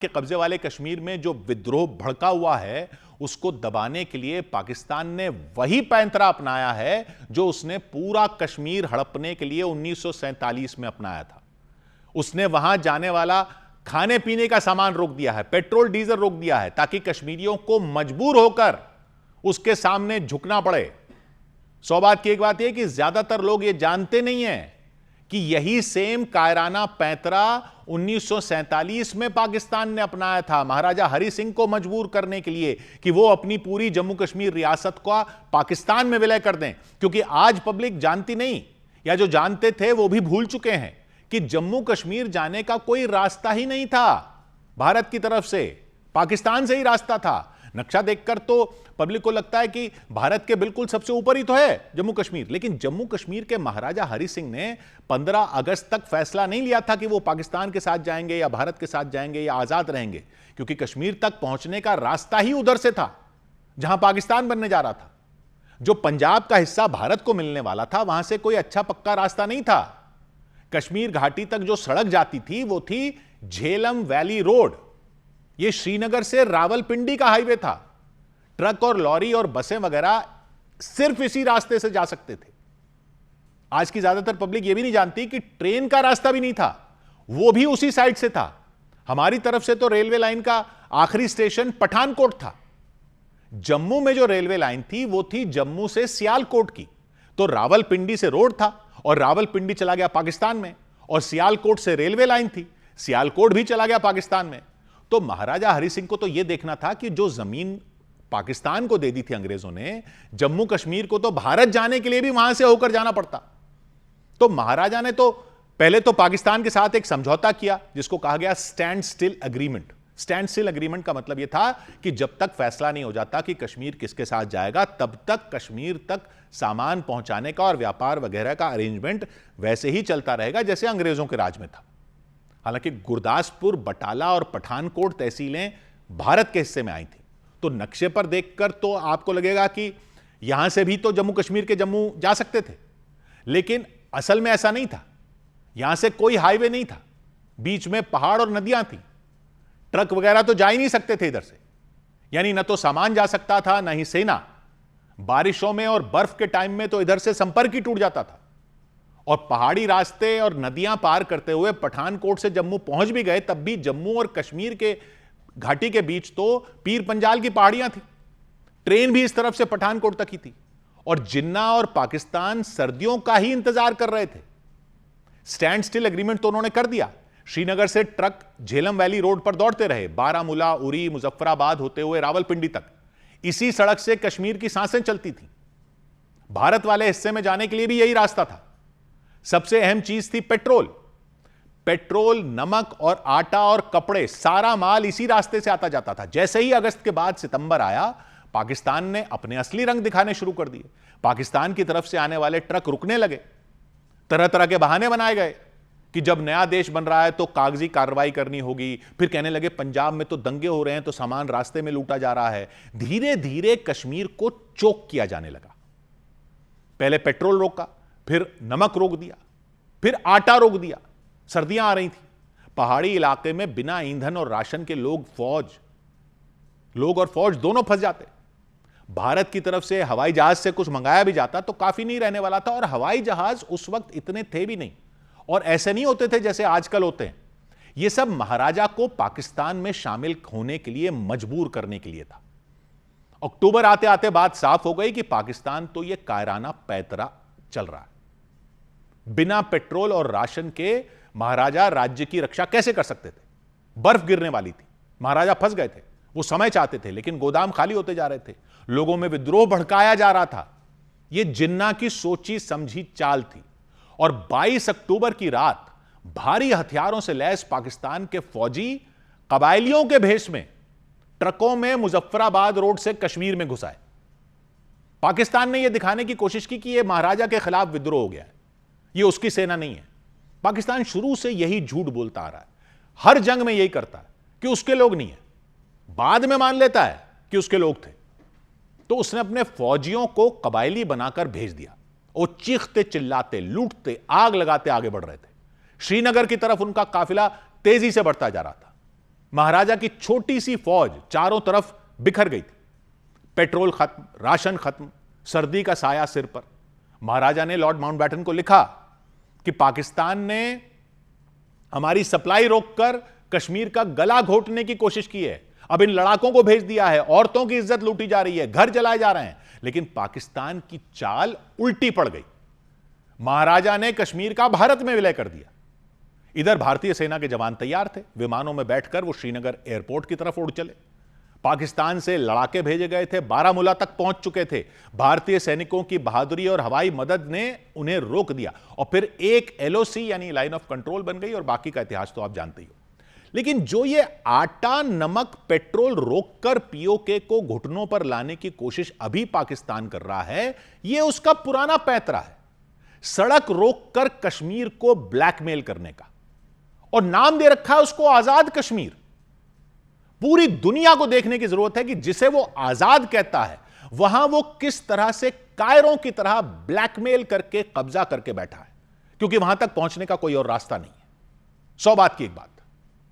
के कब्जे वाले कश्मीर में जो विद्रोह भड़का हुआ है उसको दबाने के लिए पाकिस्तान ने वही पैंतरा अपनाया है जो उसने पूरा कश्मीर हड़पने के लिए 1947 में अपनाया था। उसने वहां जाने वाला खाने पीने का सामान रोक दिया है, पेट्रोल डीजल रोक दिया है, ताकि कश्मीरियों को मजबूर होकर उसके सामने झुकना पड़े। सौ बात की एक बात यह कि ज्यादातर लोग ये जानते नहीं हैं कि यही सेम कायराना पैंतरा 1947 में पाकिस्तान ने अपनाया था महाराजा हरि सिंह को मजबूर करने के लिए कि वो अपनी पूरी जम्मू कश्मीर रियासत को पाकिस्तान में विलय कर दें। क्योंकि आज पब्लिक जानती नहीं, या जो जानते थे वो भी भूल चुके हैं कि जम्मू कश्मीर जाने का कोई रास्ता ही नहीं था भारत की तरफ से, पाकिस्तान से ही रास्ता था। नक्शा देखकर तो पब्लिक को लगता है कि भारत के बिल्कुल सबसे ऊपर ही तो है जम्मू कश्मीर, लेकिन जम्मू कश्मीर के महाराजा हरि सिंह ने 15 अगस्त तक फैसला नहीं लिया था कि वो पाकिस्तान के साथ जाएंगे या भारत के साथ जाएंगे या आजाद रहेंगे, क्योंकि कश्मीर तक पहुंचने का रास्ता ही उधर से था जहां पाकिस्तान बनने जा रहा था। जो पंजाब का हिस्सा भारत को मिलने वाला था वहां से कोई अच्छा पक्का रास्ता नहीं था। कश्मीर घाटी तक जो सड़क जाती थी वो थी झेलम वैली रोड। ये श्रीनगर से रावलपिंडी का हाईवे था। ट्रक और लॉरी और बसें वगैरह सिर्फ इसी रास्ते से जा सकते थे। आज की ज्यादातर पब्लिक यह भी नहीं जानती कि ट्रेन का रास्ता भी नहीं था, वो भी उसी साइड से था। हमारी तरफ से तो रेलवे लाइन का आखिरी स्टेशन पठानकोट था। जम्मू में जो रेलवे लाइन थी वो थी जम्मू से सियालकोट की। तो रावलपिंडी से रोड था और रावलपिंडी चला गया पाकिस्तान में, और सियालकोट से रेलवे लाइन थी, सियालकोट भी चला गया पाकिस्तान में। तो महाराजा हरि सिंह को तो यह देखना था कि जो जमीन पाकिस्तान को दे दी थी अंग्रेजों ने, जम्मू कश्मीर को तो भारत जाने के लिए भी वहां से होकर जाना पड़ता। तो महाराजा ने तो पहले तो पाकिस्तान के साथ एक समझौता किया जिसको कहा गया stand still agreement. Stand still agreement का मतलब यह था कि जब तक फैसला नहीं हो जाता कि कश्मीर किसके साथ जाएगा, तब तक कश्मीर तक सामान पहुंचाने का और व्यापार वगैरह का अरेंजमेंट वैसे ही चलता रहेगा जैसे अंग्रेजों के राज में था। हालांकि गुरदासपुर, बटाला और पठानकोट तहसीलें भारत के हिस्से में आई थी। तो नक्शे पर देखकर तो आपको लगेगा कि यहां से भी तो जम्मू कश्मीर के जम्मू जा सकते थे, लेकिन असल में ऐसा नहीं था। यहां से कोई हाईवे नहीं था, बीच में पहाड़ और नदियां थी, ट्रक वगैरह तो जा ही नहीं सकते थे इधर से। यानी न तो सामान जा सकता था, न ही सेना। बारिशों में और बर्फ के टाइम में तो इधर से संपर्क ही टूट जाता था। और पहाड़ी रास्ते और नदियां पार करते हुए पठानकोट से जम्मू पहुंच भी गए, तब भी जम्मू और कश्मीर के घाटी के बीच तो पीर पंजाल की पहाड़ियां थी। ट्रेन भी इस तरफ से पठानकोट तक ही थी, और जिन्ना और पाकिस्तान सर्दियों का ही इंतजार कर रहे थे। स्टैंड स्टिल एग्रीमेंट तो उन्होंने कर दिया। श्रीनगर से ट्रक झेलम वैली रोड पर दौड़ते रहे, बारामूला, उरी, मुजफ्फराबाद होते हुए रावलपिंडी तक। इसी सड़क से कश्मीर की सांसें चलती थी। भारत वाले हिस्से में जाने के लिए भी यही रास्ता था। सबसे अहम चीज थी पेट्रोल। पेट्रोल, नमक और आटा और कपड़े, सारा माल इसी रास्ते से आता जाता था। जैसे ही अगस्त के बाद सितंबर आया, पाकिस्तान ने अपने असली रंग दिखाने शुरू कर दिए। पाकिस्तान की तरफ से आने वाले ट्रक रुकने लगे। तरह तरह के बहाने बनाए गए कि जब नया देश बन रहा है तो कागजी कार्रवाई करनी होगी। फिर कहने लगे पंजाब में तो दंगे हो रहे हैं तो सामान रास्ते में लूटा जा रहा है। धीरे धीरे कश्मीर को चोक किया जाने लगा। पहले पेट्रोल रोका, फिर नमक रोक दिया, फिर आटा रोक दिया। सर्दियां आ रही थी, पहाड़ी इलाके में बिना ईंधन और राशन के लोग और फौज दोनों फंस जाते। भारत की तरफ से हवाई जहाज से कुछ मंगाया भी जाता तो काफी नहीं रहने वाला था, और हवाई जहाज उस वक्त इतने थे भी नहीं, और ऐसे नहीं होते थे जैसे आजकल होते हैं। यह सब महाराजा को पाकिस्तान में शामिल होने के लिए मजबूर करने के लिए था। अक्टूबर आते आते बात साफ हो गई कि पाकिस्तान तो यह कायराना पैंतरा चल रहा है। बिना पेट्रोल और राशन के महाराजा राज्य की रक्षा कैसे कर सकते थे? बर्फ गिरने वाली थी, महाराजा फंस गए थे। वो समय चाहते थे, लेकिन गोदाम खाली होते जा रहे थे, लोगों में विद्रोह भड़काया जा रहा था। यह जिन्ना की सोची समझी चाल थी। और 22 अक्टूबर की रात भारी हथियारों से लैस पाकिस्तान के फौजी कबायलियों के भेष में ट्रकों में मुजफ्फराबाद रोड से कश्मीर में घुस आए। पाकिस्तान ने यह दिखाने की कोशिश की कि यह महाराजा के खिलाफ विद्रोह हो गया है, यह उसकी सेना नहीं है। पाकिस्तान शुरू से यही झूठ बोलता आ रहा है, हर जंग में यही करता है कि उसके लोग नहीं है। बाद में मान लेता है कि उसके लोग थे, तो उसने अपने फौजियों को कबायली बनाकर भेज दिया। वो चीखते चिल्लाते, लूटते, आग लगाते आगे बढ़ रहे थे। श्रीनगर की तरफ उनका काफिला तेजी से बढ़ता जा रहा था। महाराजा की छोटी सी फौज चारों तरफ बिखर गई थी। पेट्रोल खत्म, राशन खत्म, सर्दी का साया सिर पर। महाराजा ने लॉर्ड माउंटबेटन को लिखा कि पाकिस्तान ने हमारी सप्लाई रोककर कश्मीर का गला घोटने की कोशिश की है। अब इन लड़ाकों को भेज दिया है, औरतों की इज्जत लूटी जा रही है, घर जलाए जा रहे हैं। लेकिन पाकिस्तान की चाल उल्टी पड़ गई। महाराजा ने कश्मीर का भारत में विलय कर दिया। इधर भारतीय सेना के जवान तैयार थे, विमानों में बैठकर वो श्रीनगर एयरपोर्ट की तरफ उड़ चले। पाकिस्तान से लड़ाके भेजे गए थे, बारामूला तक पहुंच चुके थे। भारतीय सैनिकों की बहादुरी और हवाई मदद ने उन्हें रोक दिया और फिर एक एलओसी यानी लाइन ऑफ कंट्रोल बन गई और बाकी का इतिहास तो आप जानते ही हो। लेकिन जो ये आटा, नमक, पेट्रोल रोककर पीओके को घुटनों पर लाने की कोशिश अभी पाकिस्तान कर रहा है, यह उसका पुराना पैंतरा है। सड़क रोककर कश्मीर को ब्लैकमेल करने का, और नाम दे रखा है उसको आजाद कश्मीर। पूरी दुनिया को देखने की जरूरत है कि जिसे वो आजाद कहता है वहां वो किस तरह से कायरों की तरह ब्लैकमेल करके कब्जा करके बैठा है, क्योंकि वहां तक पहुंचने का कोई और रास्ता नहीं है। 100 बात की एक बात,